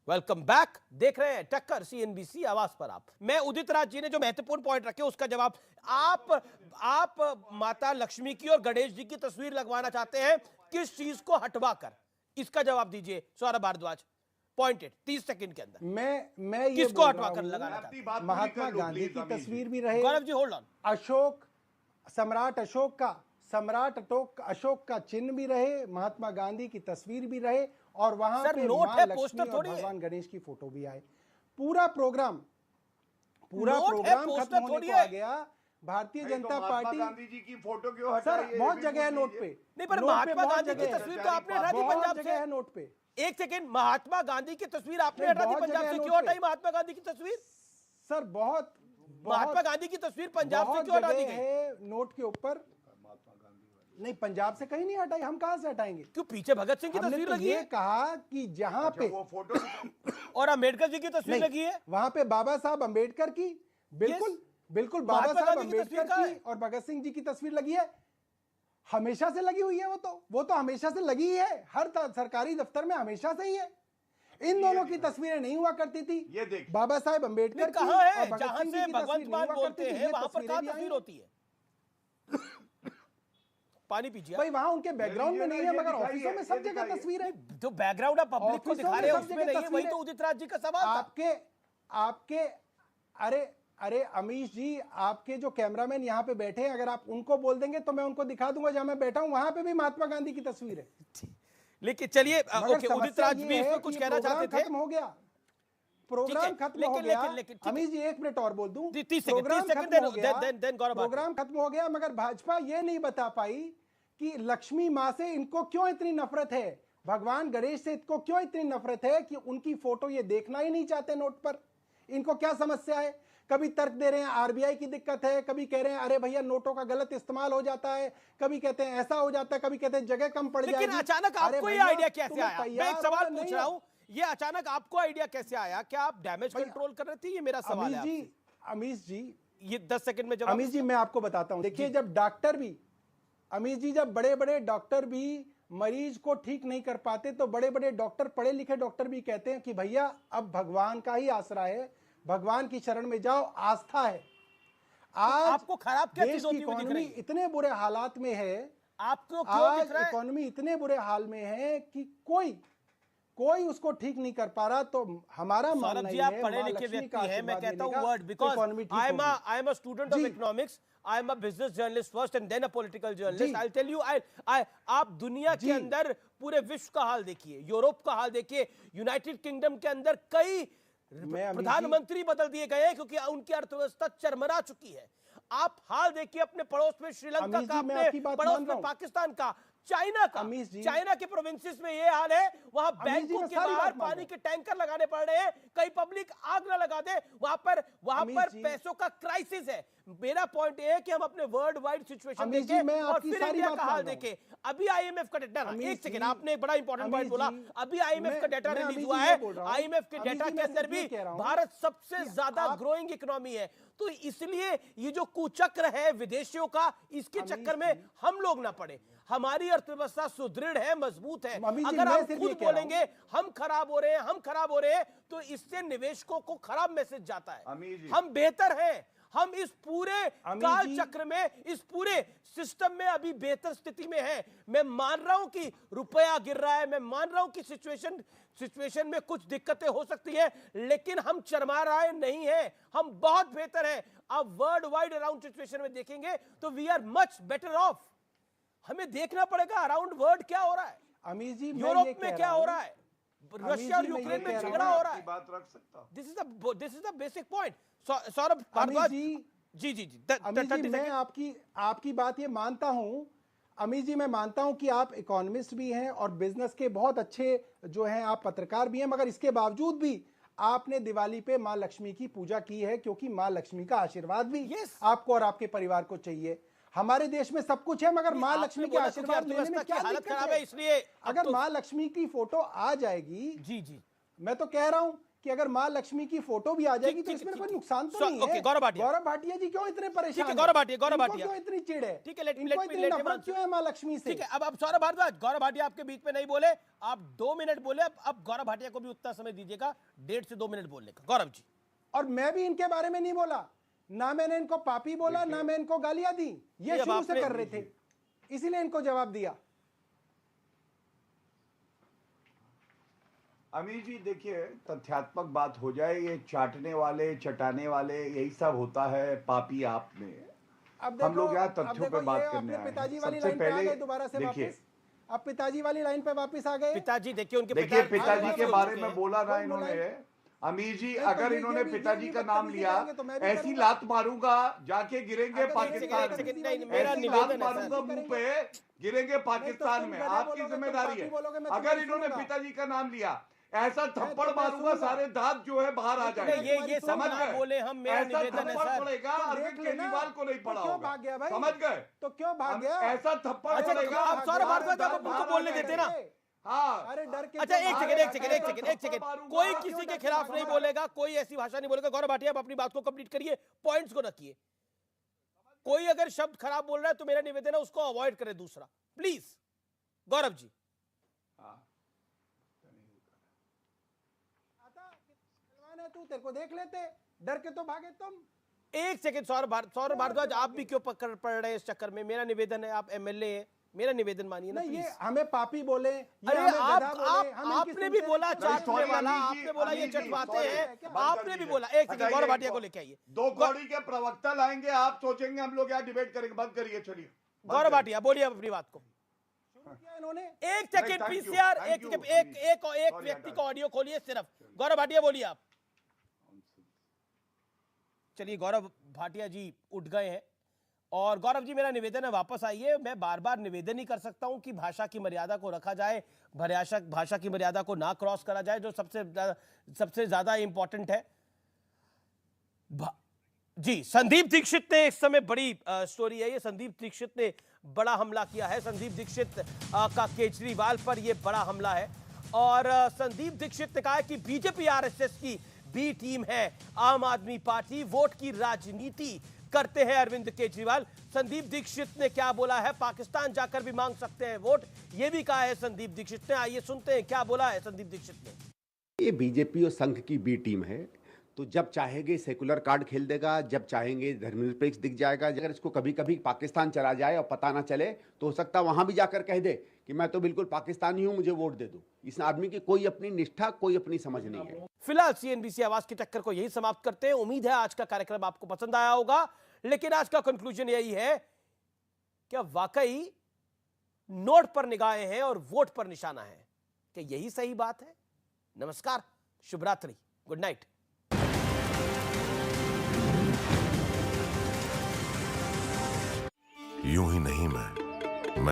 Welcome back. देख रहे हैं टक्कर सीएनबीसी आवाज पर। आप मैं उदित राज जी ने जो महत्वपूर्ण पॉइंट रखे उसका जवाब आप माता लक्ष्मी की और गणेश जी की तस्वीर लगवाना चाहते हैं, किस चीज को हटवाकर? इसका जवाब दीजिए सौरभ भारद्वाज। पॉइंटेड 30 सेकंड के अंदर। मैं ये किसको हटवाकर लगाना चाहते हैं? महात्मा गांधी की तस्वीर भी रहे, गौरव जी होल्ड ऑन। अशोक सम्राट अशोक का चिन्ह भी रहे, महात्मा गांधी की तस्वीर भी रहे और वहां पे मां लक्ष्मी और भगवान गणेश की फोटो भी आए। पूरा प्रोग्राम खत्म होने को आ गया। भारतीय जनता पार्टी गांधी जी की फोटो क्यों हटाई? सर बहुत जगह है नोट पे। नहीं, पर महात्मा गांधी की तस्वीर तो आपने हटा दी पंजाब से। है नोट पे। एक सेकेंड, महात्मा गांधी की तस्वीर आपने हटा दी पंजाब से, क्यों हटाई महात्मा गांधी की तस्वीर? सर बहुत महात्मा गांधी की तस्वीर पंजाब से क्यों हटा दी गई? नोट के ऊपर नहीं, पंजाब से कहीं नहीं हटाई। हम कहां से हटाएंगे? क्यों पीछे भगत सिंह की तस्वीर लगी है? ये कहा कि जहां पे वो फोटो और अंबेडकर जी की तस्वीर लगी है, वहां पे बाबा साहब अंबेडकर की बिल्कुल बाबा साहब अंबेडकर की और भगत सिंह जी की तस्वीर लगी है। हमेशा से लगी हुई है। वो तो हमेशा से लगी ही है। हर सरकारी दफ्तर में हमेशा से ही है। इन दोनों की तस्वीरें नहीं हुआ करती थी। ये देख, बाबा साहब अंबेडकर की कहां है और भगत जहां सिंह जी से की भगवंत तस्वीर मान नहीं हुआ बोलते करती थी। हैं, ये वहां पर कहां तस्वीरें भी तस्वीर आई होती है? पानी पीजिए भाई, वहां उनके बैकग्राउंड में नहीं है, मगर ऑफिसों में सब जगह तस्वीर है। जो बैकग्राउंड आप पब्लिक को दिखा रहे हैं उसमें नहीं है। वही तो उदित राज जी का सवाल था। आपके अरे अमीश जी, आपके जो कैमरामैन यहाँ पे बैठे हैं, अगर आप उनको बोल देंगे तो मैं उनको दिखा दूंगा जहां मैं बैठा हूं, वहां पे भी महात्मा गांधी की तस्वीर है। लेकिन चलिए, ओके, उदित राज भी इसमें कुछ कहना चाहते थे। खत्म हो गया, प्रोग्राम खत्म हो गया। अमीश जी एक मिनट और बोल दूं। प्रोग्राम खत्म हो गया, मगर भाजपा ये नहीं बता पाई कि लक्ष्मी माँ से इनको क्यों इतनी नफरत है, भगवान गणेश से इनको क्यों इतनी नफरत है कि उनकी फोटो ये देखना ही नहीं चाहते नोट पर। इनको क्या समस्या है? कभी तर्क दे रहे हैं आरबीआई की दिक्कत है, कभी कह रहे हैं अरे भैया नोटों का गलत इस्तेमाल हो जाता है, कभी कहते हैं ऐसा हो जाता है, कभी कहते हैं जगह कम पड़ जाएगी। लेकिन अचानक आपको ये आइडिया कैसे आया? मैं एक सवाल पूछ रहा हूं, ये अचानक आपको आइडिया कैसे आया? क्या आप डैमेज कंट्रोल कर रहे थे? ये मेरा सवाल है। अमीश जी ये 10 सेकंड में जवाब। अमीश जी मैं आपको बताता हूं। देखिए, जब डॉक्टर भी, अमीश जी, जब बड़े बड़े डॉक्टर भी मरीज को ठीक नहीं कर पाते तो बड़े बड़े डॉक्टर, पढ़े लिखे डॉक्टर भी कहते हैं कि भैया अब भगवान का ही आसरा है, भगवान की शरण में जाओ, आस्था है। आज आपको खराब क्या चीज होती हुई दिख रही है? इतने बुरे हालात में है, आपको क्यों दिख रहा है? इकोनॉमी इतने बुरे हाल में है कि कोई उसको ठीक नहीं कर पा रहा। तो हमारा मानना है, आप पढ़े लिखे व्यक्ति हैं, मैं कहता हूं word, because I am a student of economics, I am a business journalist first and then a political journalist. I tell you, आप दुनिया के अंदर पूरे विश्व का हाल देखिए, यूरोप का हाल देखिए, यूनाइटेड किंगडम के अंदर कई प्रधानमंत्री बदल दिए गए क्योंकि उनकी अर्थव्यवस्था चरमरा चुकी है। आप हाल देखिए अपने पड़ोस में श्रीलंका का, अपने पड़ोस में पाकिस्तान का, चाइना का। चाइना के प्रोविंसेस में ये हाल है, वहां बैंकों के बाहर पानी के टैंकर लगाने पड़ रहे हैं, कई पब्लिक आग ना लगा दे, वहां पर पैसों का क्राइसिस है। मेरा पॉइंट ये है कि हम अपने वर्ल्ड वाइड सिचुएशन देखें और फिर इंडिया का हाल देखें। अभी आईएमएफ का डेटा, एक सेकंड, आपने एक बड़ा इंपॉर्टेंट पॉइंट बोला। अभी आईएमएफ का डेटा रिलीज हुआ है, आईएमएफ के डेटा के अंदर भी भारत सबसे ज्यादा ग्रोइंग इकोनॉमी है। तो इसलिए ये जो कुचक्र है विदेशियों का, इसके चक्कर में हम लोग ना पड़े। हमारी अर्थव्यवस्था सुदृढ़ है, मजबूत है। अगर हम खुद बोलेंगे हम खराब हो रहे हैं, तो इससे निवेशकों को खराब मैसेज जाता है। हम बेहतर हैं, हम इस पूरे काल चक्र में, इस पूरे सिस्टम में अभी बेहतर स्थिति में है। मैं मान रहा हूं कि रुपया गिर रहा है, मैं मान रहा हूं कि सिचुएशन में कुछ दिक्कतें हो सकती है, लेकिन हम चरमा रहे नहीं है, हम बहुत बेहतर हैं। अब वर्ल्ड वाइड अराउंड सिचुएशन में देखेंगे तो we are much better off. हमें देखना पड़ेगा अराउंड वर्ल्ड क्या हो रहा है, अमीश जी यूरोप में क्या हो रहा है, रशिया और यूक्रेन में झगड़ा हो रहा है। बात रख सकता। This is the basic point. Saurabh Bhardwaj ji मैं आपकी बात ये मानता हूं। अमीश जी, मैं मानता हूं कि आप इकोनॉमिस्ट भी हैं और बिजनेस के बहुत अच्छे जो हैं, आप पत्रकार भी हैं, मगर इसके बावजूद भी आपने दिवाली पे मां लक्ष्मी की पूजा की है, क्योंकि मां लक्ष्मी का आशीर्वाद भी आपको और आपके परिवार को चाहिए। हमारे देश में सब कुछ है, मगर मां लक्ष्मी के आशीर्वाद लेने में क्या दिक्कत है? इसलिए अगर मां लक्ष्मी की फोटो आ जाएगी, जी, मैं तो कह रहा हूं कि अगर माँ लक्ष्मी की फोटो भी आ जाएगी तो इसमें कोई नुकसान तो नहीं है। गौरव भाटिया जी क्यों इतने परेशान हैं? गौरव भाटिया क्यों इतनी चिढ़ है? ठीक है, इनको इतनी नफरत क्यों है माँ लक्ष्मी से? ठीक है, अब सौरभ भारद्वाज, गौरव भाटिया आपके बीच में नहीं बोले, आप 2 मिनट बोले, अब गौरव भाटिया को भी उतना समय दीजिएगा, 1.5 से 2 मिनट बोलने का। गौरव जी। और मैं भी इनके बारे में नहीं बोला, ना मैंने इनको पापी बोला, ना मैं इनको गालियां दी, ये शुरू से कर रहे थे, इसीलिए इनको जवाब दिया। अमीर जी देखिए, तथ्यात्मक बात हो जाए, ये चाटने वाले चटाने वाले यही सब होता है पापी आप में। हम लोग यहाँ तथ्यों पे बात करने आए पिताजी हैं। वाली सबसे लाइन पे आ पहले गए दोबारा से देखिए, वापस। अब पिताजी वाली लाइन पे वापस आ गए। पिताजी देखिए, उनके पिताजी के बारे में बोला ना इन्होंने। अमीर जी अगर इन्होंने पिताजी का नाम लिया, ऐसी लात मारूंगा जाके गिरेंगे पाकिस्तान में, ऐसी लात मारूंगा मुंह पे, गिरेंगे पाकिस्तान में, आपकी जिम्मेदारी है। अगर इन्होंने पिताजी का नाम लिया, ऐसा थप्पड़ मारूंगा सारे दांत जो है बाहर आ जाएंगे। ये समझ बोले हम, मेरा निवेदन है सर। पड़ेगा अरविंद केजरीवाल को नहीं पड़ा क्यों भाग गया भाई? समझ गए? तो क्यों भाग गया? ऐसा थप्पड़ अच्छा, पड़ेगा। आप सौरभ भारद्वाज आप उनको बोलने देते ना। हाँ, अरे डर के। अच्छा, एक सेकंड, कोई किसी के खिलाफ नहीं बोलेगा, कोई ऐसी भाषा नहीं बोलेगा। गौरव भाटिया, आप अपनी बात को कंप्लीट करिए, पॉइंट्स को रखिए। कोई अगर शब्द खराब बोल रहा है तो मेरा निवेदन है उसको अवॉइड करें, दूसरा प्लीज। गौरव जी। तू तेरे को देख लेते, डर के तो भागे तुम। एक सेकंड, सौरभ भारद्वाज, आप भी क्यों पकड़ पड़ रहे हैं इस चक्कर में? मेरा निवेदन है, आप एमएलए हैं, मेरा निवेदन मानिए ना प्लीज। ये हमें पापी बोले, अरे आपने भी बोला चाटने वाला, आपने बोला ये चटवाते हैं, आपने भी बोला। एक सेकंड, गौरव भाटिया को लेके आइए। 2 कौड़ी के प्रवक्ता लाएंगे, आप सोचेंगे हम लोग यहाँ डिबेट करेंगे। बंद करिए, चलिए। गौरव भाटिया बोलिए अपनी बात को। इन्होंने एक सेकंड पीसीआर, एक व्यक्ति को ऑडियो खोलिए सिर्फ। गौरव भाटिया बोलिए आप। चलिए, गौरव भाटिया जी उठ गए हैं। और गौरव जी, मेरा निवेदन है वापस आइए। मैं बार बार निवेदन ही कर सकता हूं कि भाषा की मर्यादा को रखा जाए, भाषा की मर्यादा को ना क्रॉस करा जाए, जो सबसे ज्यादा इंपॉर्टेंट है। जी, संदीप दीक्षित ने इस समय बड़ी स्टोरी है ये। संदीप दीक्षित ने बड़ा हमला किया है। संदीप दीक्षित का केजरीवाल पर यह बड़ा हमला है। और संदीप दीक्षित ने कहा है कि बीजेपी आरएसएस की बी टीम है आम आदमी पार्टी, वोट की राजनीति करते हैं अरविंद केजरीवाल। संदीप दीक्षित ने क्या बोला है? पाकिस्तान जाकर भी मांग सकते हैं वोट, यह भी कहा है संदीप दीक्षित ने। आइए सुनते हैं क्या बोला है संदीप दीक्षित ने। ये बीजेपी और संघ की बी टीम है, तो जब चाहेंगे सेकुलर कार्ड खेल देगा, जब चाहेंगे धर्मनिरपेक्ष दिख जाएगा। अगर इसको कभी कभी पाकिस्तान चला जाए और पता ना चले तो हो सकता है वहां भी जाकर कह दे कि मैं तो बिल्कुल पाकिस्तानी हूं, मुझे वोट दे दो। इस आदमी की कोई अपनी निष्ठा, कोई अपनी समझ नहीं है। फिलहाल सीएनबीसी आवाज की टक्कर को यही समाप्त करते हैं। उम्मीद है आज का कार्यक्रम आपको पसंद आया होगा, लेकिन आज का कंक्लूजन यही है कि वाकई नोट पर निगाहें हैं और वोट पर निशाना है। क्या यही सही बात है? नमस्कार, शुभ रात्रि, गुड नाइट। यूं ही नहीं मैं